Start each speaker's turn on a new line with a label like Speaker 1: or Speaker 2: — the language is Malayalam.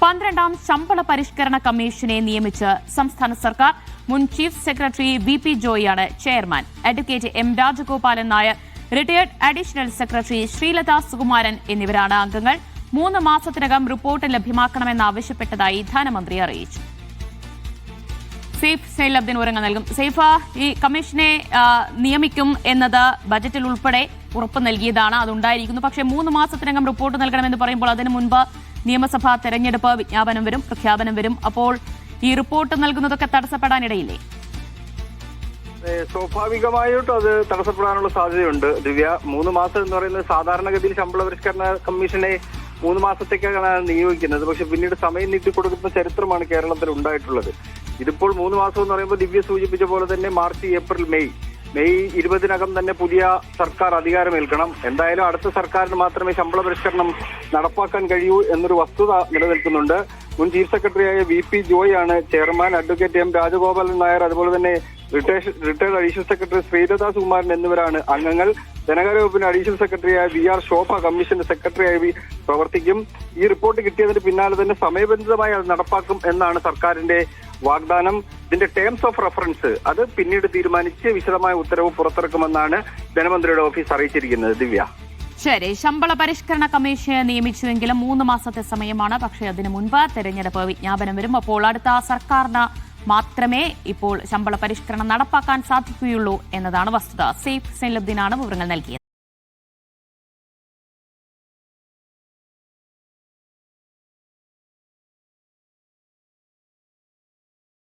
Speaker 1: 12ാം ശമ്പള പരിഷ്കരണ കമ്മീഷനെ നിയമിച്ച് സംസ്ഥാന സർക്കാർ. മുൻ ചീഫ് സെക്രട്ടറി വി.പി. ജോയിയാണ് chairman. Advocate M. Rajagopalan Nair, retired additional secretary Sreelatha Sukumaran എന്നിവരാണ് അംഗങ്ങൾ. 3 മാസത്തിനകം റിപ്പോർട്ട് ലഭ്യമാക്കണമെന്നാവശ്യപ്പെട്ടതായി ധനമന്ത്രി അറിയിച്ചു. സെയ്ഫ് സൈലബ്ദീൻ വിവരങ്ങൾ നൽകും. സെയ്ഫ, ഈ കമ്മീഷനെ നിയമിക്കും എന്നത് ബജറ്റിൽ ഉൾപ്പെടെ ഉറപ്പ് നൽകിയതാണ്, അതുണ്ടായിരിക്കുന്നു. പക്ഷേ 3 മാസത്തിനകം റിപ്പോർട്ട് നൽകണമെന്ന് പറയുമ്പോൾ അതിനു മുൻപ് നിയമസഭാ തെരഞ്ഞെടുപ്പ് വിജ്ഞാപനം വരും, പ്രഖ്യാപനം വരും. അപ്പോൾ ഈ റിപ്പോർട്ട് നൽകുന്നതൊക്കെ തടസ്സപ്പെടാനിടയില്ലേ?
Speaker 2: സ്വാഭാവികമായിട്ടും അത് തടസ്സപ്പെടാനുള്ള സാധ്യതയുണ്ട് ദിവ്യ. 3 മാസം എന്ന് പറയുന്നത് സാധാരണഗതിയിൽ ശമ്പള പരിഷ്കരണ കമ്മീഷനെ 3 മാസത്തേക്കാണ് നിയോഗിക്കുന്നത്. പക്ഷെ പിന്നീട് സമയം നീട്ടിക്കൊടുക്കുന്ന ചരിത്രമാണ് കേരളത്തിൽ ഉണ്ടായിട്ടുള്ളത്. ഇതിപ്പോൾ 3 മാസം എന്ന് പറയുമ്പോൾ ദിവ്യ സൂചിപ്പിച്ച പോലെ തന്നെ മാർച്ച്, ഏപ്രിൽ, മെയ് 20 തന്നെ പുതിയ സർക്കാർ അധികാരമേൽക്കണം. എന്തായാലും അടുത്ത സർക്കാരിന് മാത്രമേ ശമ്പള പരിഷ്കരണം നടപ്പാക്കാൻ കഴിയൂ എന്നൊരു വസ്തുത നിലനിൽക്കുന്നുണ്ട്. മുൻ ചീഫ് സെക്രട്ടറിയായ വി.പി. ജോയ് ആണ് chairman. Advocate M. Rajagopalan Nair, അതുപോലെ തന്നെ retired additional secretary Sreelatha Sukumaran എന്നിവരാണ് അംഗങ്ങൾ. ധനകാര്യ വകുപ്പിന് അഡീഷണൽ സെക്രട്ടറിയായ വി.ആർ. ശോഭ കമ്മീഷന്റെ സെക്രട്ടറിയായി പ്രവർത്തിക്കും. ഈ റിപ്പോർട്ട് കിട്ടിയതിന് പിന്നാലെ തന്നെ സമയബന്ധിതമായി അത് നടപ്പാക്കും എന്നാണ് സർക്കാരിന്റെ വാഗ്ദാനം. ഇതിന്റെ ടേംസ് ഓഫ് റെഫറൻസ് അത് പിന്നീട് തീരുമാനിച്ച് വിശദമായ ഉത്തരവ് പുറത്തിറക്കുമെന്നാണ് ധനമന്ത്രിയുടെ ഓഫീസ് അറിയിച്ചിരിക്കുന്നത്. ദിവ്യ,
Speaker 1: ശരി. ശമ്പള പരിഷ്കരണ കമ്മീഷനെ നിയമിച്ചുവെങ്കിലും 3 മാസത്തെ സമയമാണ്. പക്ഷേ അതിനു മുൻപ് തെരഞ്ഞെടുപ്പ് വിജ്ഞാപനം വരും. അപ്പോൾ അടുത്ത സർക്കാരിന് മാത്രമേ ഇപ്പോൾ ശമ്പള പരിഷ്കരണം നടപ്പാക്കാൻ സാധിക്കുകയുള്ളൂ എന്നതാണ് വസ്തുത. സെയ്ഫ് സൈലബ്ദീനാണ് വിവരങ്ങൾ നൽകിയത്.